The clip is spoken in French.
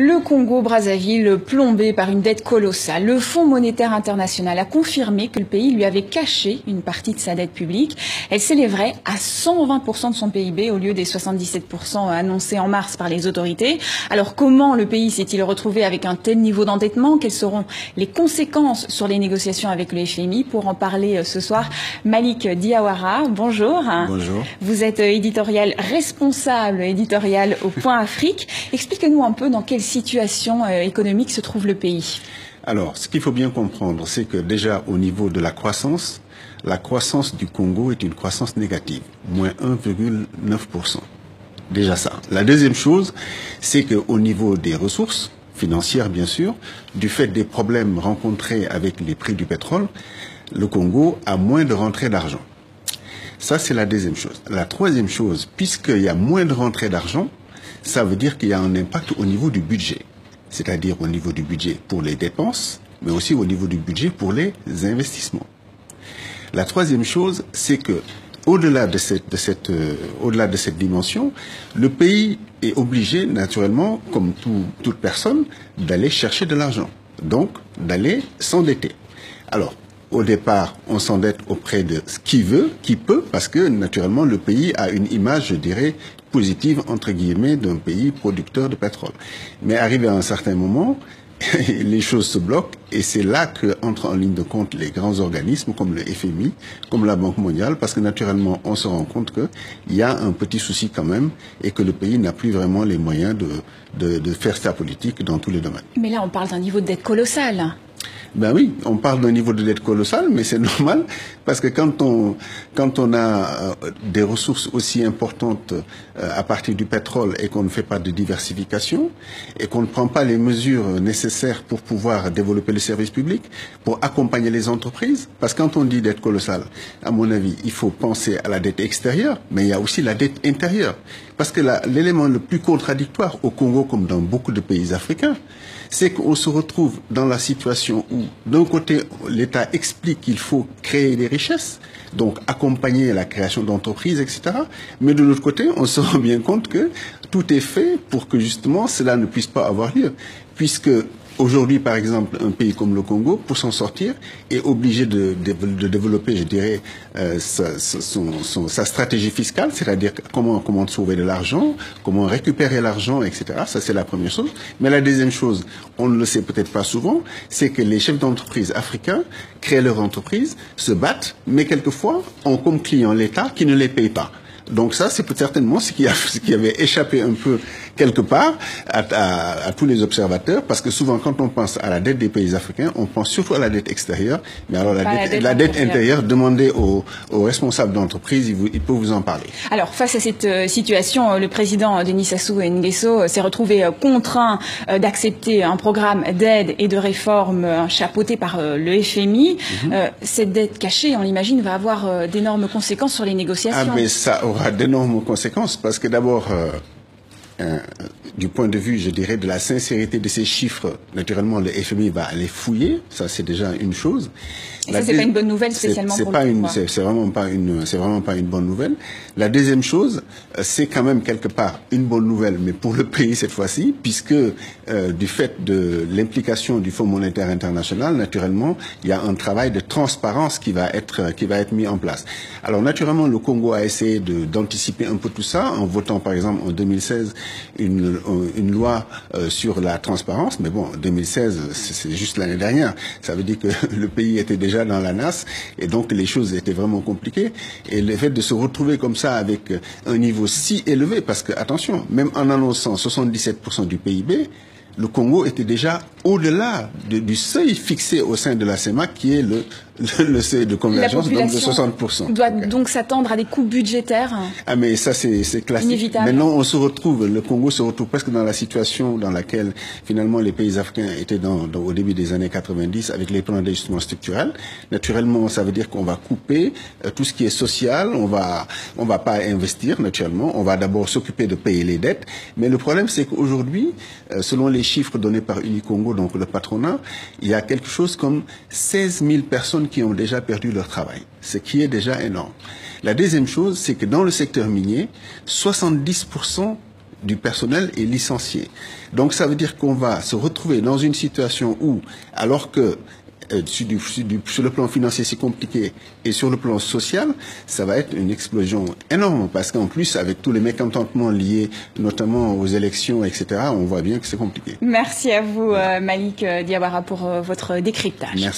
Le Congo-Brazzaville, plombé par une dette colossale, le Fonds monétaire international a confirmé que le pays lui avait caché une partie de sa dette publique. Elle s'élèverait à 120% de son PIB au lieu des 77% annoncés en mars par les autorités. Alors comment le pays s'est-il retrouvé avec un tel niveau d'endettement? Quelles seront les conséquences sur les négociations avec le FMI? Pour en parler ce soir, Malik Diawara, bonjour. Bonjour. Vous êtes responsable éditorial au Point Afrique. Expliquez-nous un peu dans quelle situation économique se trouve le pays. Alors, ce qu'il faut bien comprendre, c'est que déjà au niveau de la croissance du Congo est une croissance négative, moins 1,9%. Déjà ça. La deuxième chose, c'est qu'au niveau des ressources financières, bien sûr, du fait des problèmes rencontrés avec les prix du pétrole, le Congo a moins de rentrées d'argent. Ça, c'est la deuxième chose. La troisième chose, puisqu'il y a moins de rentrées d'argent, ça veut dire qu'il y a un impact au niveau du budget. C'est-à-dire au niveau du budget pour les dépenses, mais aussi au niveau du budget pour les investissements. La troisième chose, c'est que au-delà de cette dimension, le pays est obligé, naturellement, comme toute personne, d'aller chercher de l'argent. Donc, d'aller s'endetter. Alors, au départ, on s'endette auprès de qui peut, parce que, naturellement, le pays a une image, je dirais, positive, entre guillemets, d'un pays producteur de pétrole. Mais arrivé à un certain moment, les choses se bloquent et c'est là qu'entrent en ligne de compte les grands organismes comme le FMI, comme la Banque mondiale, parce que naturellement, on se rend compte qu'il y a un petit souci quand même et que le pays n'a plus vraiment les moyens de faire sa politique dans tous les domaines. Mais là, on parle d'un niveau de dette colossal. Ben oui, on parle d'un niveau de dette colossal, mais c'est normal, parce que quand on a des ressources aussi importantes à partir du pétrole et qu'on ne fait pas de diversification, et qu'on ne prend pas les mesures nécessaires pour pouvoir développer le service public, pour accompagner les entreprises, parce que quand on dit dette colossale, à mon avis, il faut penser à la dette extérieure, mais il y a aussi la dette intérieure. Parce que l'élément le plus contradictoire au Congo, comme dans beaucoup de pays africains, c'est qu'on se retrouve dans la situation où, d'un côté, l'État explique qu'il faut créer des richesses, donc accompagner la création d'entreprises, etc. Mais de l'autre côté, on se rend bien compte que tout est fait pour que justement cela ne puisse pas avoir lieu. Puisque aujourd'hui, par exemple, un pays comme le Congo, pour s'en sortir, est obligé de développer, je dirais, sa stratégie fiscale, c'est-à-dire comment trouver de l'argent, comment récupérer l'argent, etc. Ça, c'est la première chose. Mais la deuxième chose, on ne le sait peut-être pas souvent, c'est que les chefs d'entreprise africains créent leur entreprise, se battent, mais quelquefois ont comme client l'État qui ne les paye pas. Donc ça, c'est certainement ce qui avait échappé un peu quelque part à tous les observateurs, parce que souvent, quand on pense à la dette des pays africains, on pense surtout à la dette extérieure. Mais alors la dette intérieure, demandez aux responsables d'entreprise, il peut vous en parler. Alors, face à cette situation, le président Denis Sassou Nguesso s'est retrouvé contraint d'accepter un programme d'aide et de réforme chapeauté par le FMI. Cette dette cachée, on l'imagine, va avoir d'énormes conséquences sur les négociations. Ah, mais ça aura d'énormes conséquences, parce que d'abord, du point de vue, je dirais, de la sincérité de ces chiffres, naturellement, le FMI va aller fouiller. Ça, c'est déjà une chose. Et ça, c'est pas une bonne nouvelle spécialement pour le pouvoir. C'est vraiment pas une bonne nouvelle. La deuxième chose, c'est quand même quelque part une bonne nouvelle, mais pour le pays cette fois-ci, puisque du fait de l'implication du Fonds monétaire international, naturellement, il y a un travail de transparence qui va être mis en place. Alors, naturellement, le Congo a essayé d'anticiper un peu tout ça en votant, par exemple, en 2016, une loi sur la transparence, mais bon, 2016, c'est juste l'année dernière. Ça veut dire que le pays était déjà dans la nasse et donc les choses étaient vraiment compliquées. Et le fait de se retrouver comme ça avec un niveau si élevé, parce que, attention, même en annonçant 77% du PIB, le Congo était déjà au-delà du seuil fixé au sein de la CEMAC, qui est le seuil de convergence, donc de 60%. Doit donc s'attendre à des coupes budgétaires. Ah, mais ça, c'est classique. Inévitable. Maintenant, le Congo se retrouve presque dans la situation dans laquelle, finalement, les pays africains étaient au début des années 90 avec les plans d'ajustement structurel. Naturellement, ça veut dire qu'on va couper tout ce qui est social, on va pas investir, naturellement. On va d'abord s'occuper de payer les dettes. Mais le problème, c'est qu'aujourd'hui, selon les chiffres donnés par Unicongo, donc le patronat, il y a quelque chose comme 16 000 personnes qui ont déjà perdu leur travail, ce qui est déjà énorme. La deuxième chose, c'est que dans le secteur minier, 70% du personnel est licencié. Donc ça veut dire qu'on va se retrouver dans une situation où, alors que sur le plan financier c'est compliqué et sur le plan social ça va être une explosion énorme parce qu'en plus avec tous les mécontentements liés notamment aux élections etc. on voit bien que c'est compliqué. Merci à vous Malik Diawara pour votre décryptage. Merci.